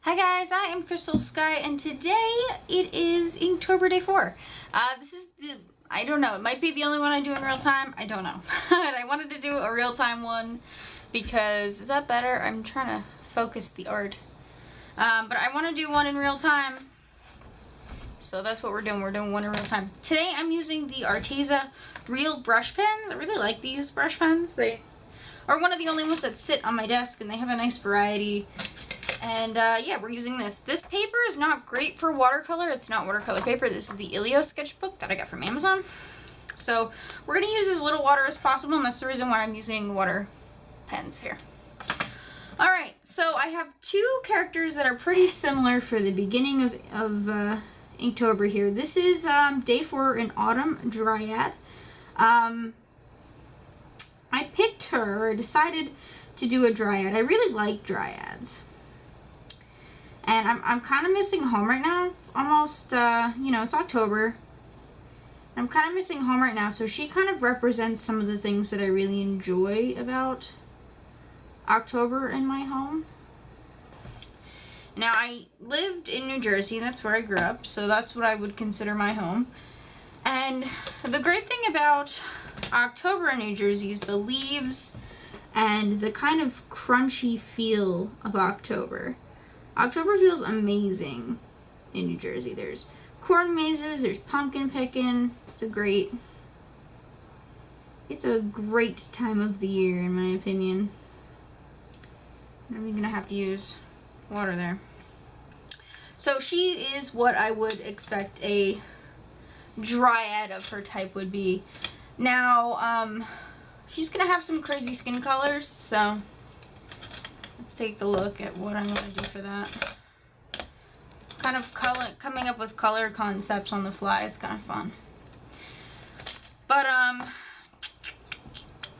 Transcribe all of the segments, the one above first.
Hi guys, I am Crystal Sky, and today it is Inktober Day 4. This is I don't know, it might be the only one I do in real time, I don't know. But I wanted to do a real time one because, is that better? I'm trying to focus the art. But I want to do one in real time, so that's what we're doing one in real time. Today I'm using the Arteza Real brush pens. I really like these brush pens. They are one of the only ones that sit on my desk, and they have a nice variety. And yeah, we're using this. This paper is not great for watercolor. It's not watercolor paper. This is the Ilio sketchbook that I got from Amazon. So we're going to use as little water as possible, and that's the reason why I'm using water pens here. Alright, so I have two characters that are pretty similar for the beginning of Inktober here. This is Day 4 in Autumn Dryad. I picked her, or decided to do a Dryad. I really like Dryads. And I'm kind of missing home right now. It's almost, it's October. I'm kind of missing home right now, so she kind of represents some of the things that I really enjoy about October in my home. Now, I lived in New Jersey, and that's where I grew up, so that's what I would consider my home. And the great thing about October in New Jersey is the leaves and the kind of crunchy feel of October. October feels amazing in New Jersey. There's corn mazes, there's pumpkin picking. It's a great time of the year, in my opinion. I'm gonna have to use water there. So she is what I would expect a Dryad of her type would be. Now, she's gonna have some crazy skin colors, so let's take a look at what I'm going to do for that. Kind of coming up with color concepts on the fly is kind of fun. But,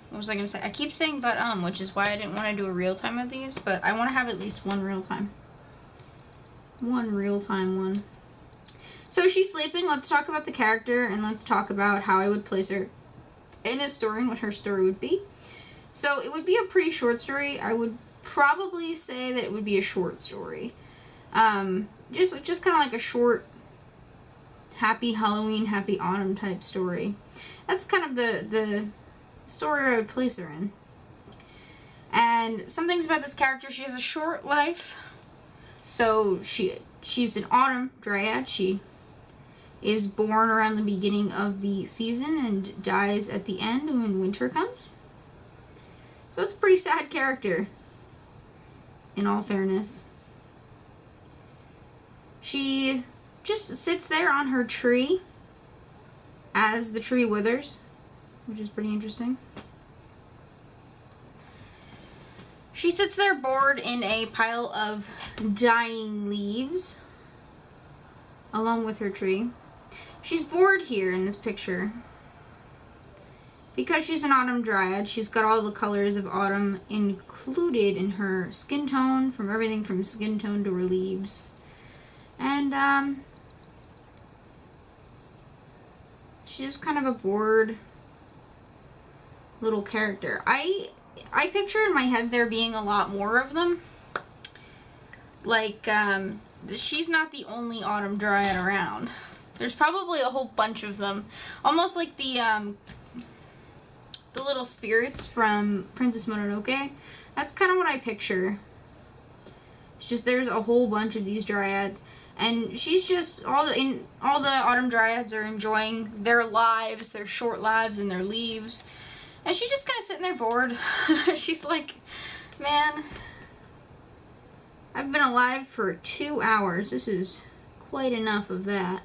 what was I going to say? I keep saying but, which is why I didn't want to do a real time of these, but I want to have at least one real time. One real time one. So she's sleeping. Let's talk about the character, and let's talk about how I would place her in a story and what her story would be. So it would be a pretty short story. I would probably say that it would be a short story. Just kind of like a short, happy Halloween, happy autumn type story. That's kind of the story I would place her in. And some things about this character: she has a short life. So she's an autumn Dryad. She is born around the beginning of the season and dies at the end when winter comes. So it's a pretty sad character, in all fairness. She just sits there on her tree as the tree withers, which is pretty interesting. She sits there bored in a pile of dying leaves along with her tree. She's bored here in this picture because she's an autumn Dryad. She's got all the colors of autumn included in her skin tone, from everything from skin tone to her leaves. And, she's just kind of a bored little character. I picture in my head there being a lot more of them. Like, she's not the only autumn Dryad around. There's probably a whole bunch of them. Almost like the little spirits from Princess Mononoke. That's kind of what I picture. It's just there's a whole bunch of these Dryads, and she's just all the autumn Dryads are enjoying their lives, their short lives, and their leaves, and she's just kind of sitting there bored. She's like, man, I've been alive for 2 hours. This is quite enough of that.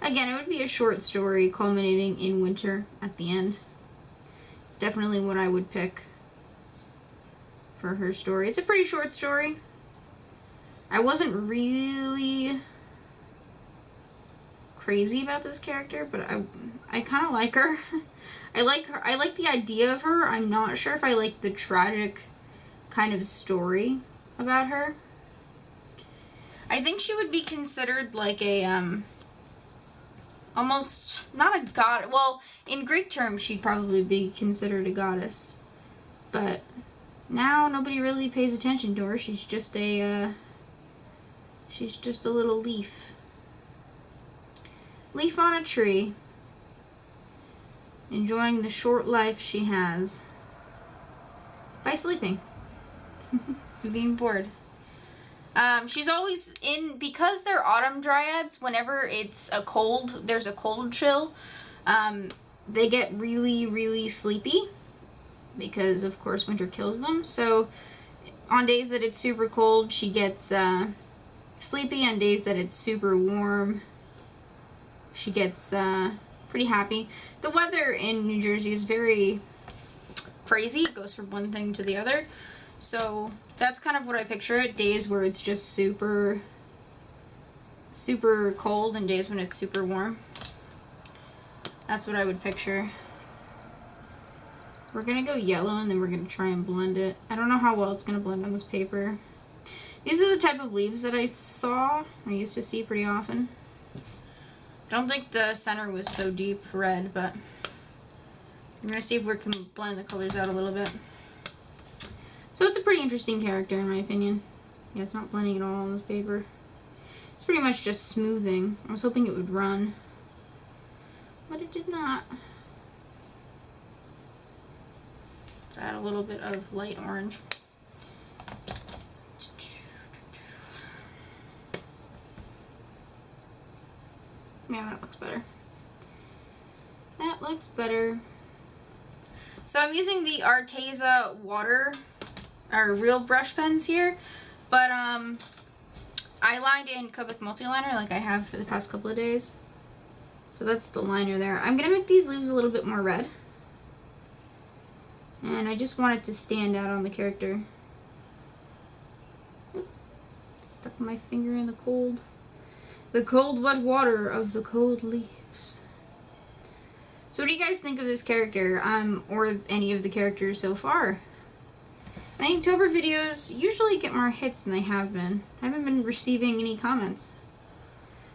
Again, it would be a short story culminating in winter at the end. It's definitely what I would pick for her story. It's a pretty short story. I wasn't really crazy about this character, but I kind of like her. I like her. I like the idea of her. I'm not sure if I like the tragic kind of story about her. I think she would be considered like a almost, not a god, well, in Greek terms she'd probably be considered a goddess, but Now nobody really pays attention to her. She's just a little leaf. Leaf on a tree, enjoying the short life she has by sleeping and being bored. She's always in, because they're autumn dryads, whenever it's a cold, there's a cold chill, they get really, really sleepy because, of course, winter kills them. So on days that it's super cold, she gets sleepy. On days that it's super warm, she gets pretty happy. The weather in New Jersey is very crazy. It goes from one thing to the other. So that's kind of what I picture it. Days where it's just super, super cold and days when it's super warm. That's what I would picture. We're going to go yellow and then we're going to try and blend it. I don't know how well it's going to blend on this paper. These are the type of leaves that I used to see pretty often. I don't think the center was so deep red, but I'm going to see if we can blend the colors out a little bit. So it's a pretty interesting character in my opinion. Yeah, it's not blending at all on this paper. It's pretty much just smoothing. I was hoping it would run, but it did not. Let's add a little bit of light orange. Yeah, that looks better. That looks better. So I'm using the Arteza water, or real brush pens here, but I lined in Copic multi-liner like I have for the past couple of days. So that's the liner there. I'm gonna make these leaves a little bit more red. And I just want it to stand out on the character. Stuck my finger in the cold wet water of the cold leaves. So what do you guys think of this character, or any of the characters so far? My Inktober videos usually get more hits than they have been. I haven't been receiving any comments,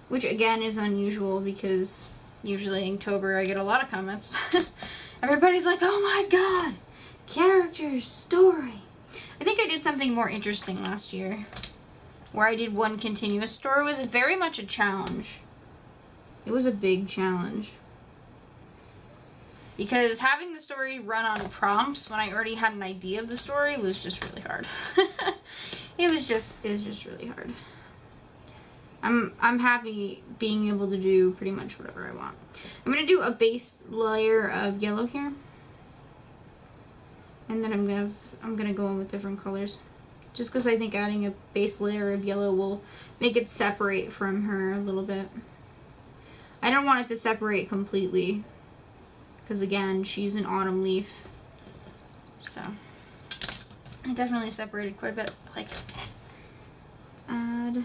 which again is unusual because usually Inktober I get a lot of comments. Everybody's like, oh my god, characters, story. I think I did something more interesting last year, where I did one continuous story. It was very much a challenge. It was a big challenge. Because having the story run on prompts when I already had an idea of the story was just really hard. It was just really hard. I'm happy being able to do pretty much whatever I want. I'm gonna do a base layer of yellow here. And then I'm gonna go in with different colors. Just because I think adding a base layer of yellow will make it separate from her a little bit. I don't want it to separate completely, because again, she's an autumn leaf. So I definitely separated quite a bit. Like, let's add.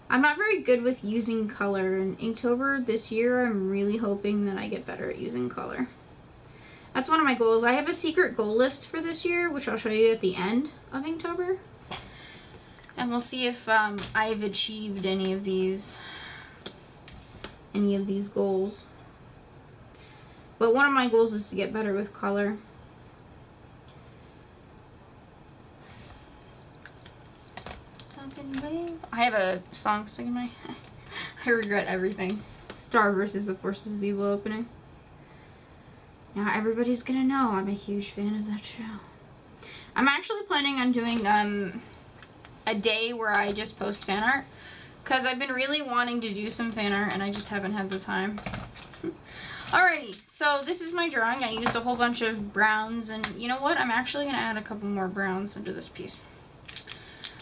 I'm not very good with using color in Inktober. This year I'm really hoping that I get better at using color. That's one of my goals. I have a secret goal list for this year, which I'll show you at the end of Inktober. And we'll see if I've achieved any of these goals. But one of my goals is to get better with color. I have a song stuck in my head. I regret everything. Star versus the Forces of Evil opening. Now everybody's gonna know I'm a huge fan of that show. I'm actually planning on doing a day where I just post fan art, because I've been really wanting to do some fan art and I just haven't had the time. Alrighty, so this is my drawing. I used a whole bunch of browns, and you know what? I'm actually gonna add a couple more browns into this piece.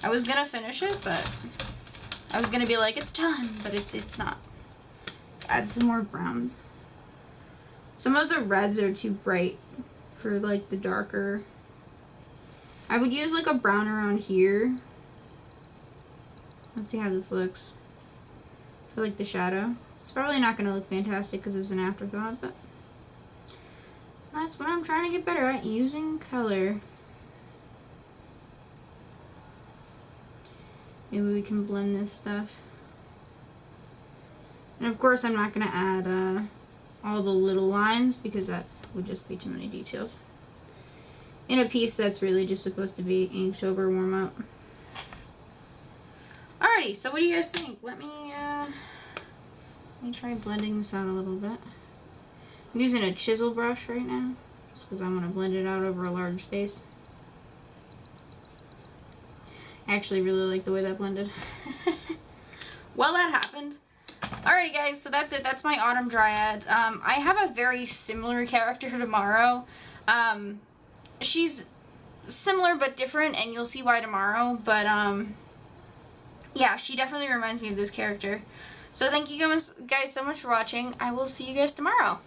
I was gonna finish it, but I was gonna be like, it's done, but it's not. Let's add some more browns. Some of the reds are too bright for like the darker. I would use like a brown around here. Let's see how this looks for like the shadow. It's probably not going to look fantastic because it was an afterthought, but that's what I'm trying to get better at, using color. Maybe we can blend this stuff. And of course I'm not going to add all the little lines because that would just be too many details. in a piece that's really just supposed to be Inktober warm-up. Alrighty, so what do you guys think? Let me try blending this out a little bit. I'm using a chisel brush right now, just because I want to blend it out over a large face. I actually really like the way that blended. Well, that happened. Alrighty guys, so that's it. That's my Autumn Dryad. I have a very similar character tomorrow. She's similar but different, and you'll see why tomorrow. But yeah, she definitely reminds me of this character. So thank you guys so much for watching. I will see you guys tomorrow.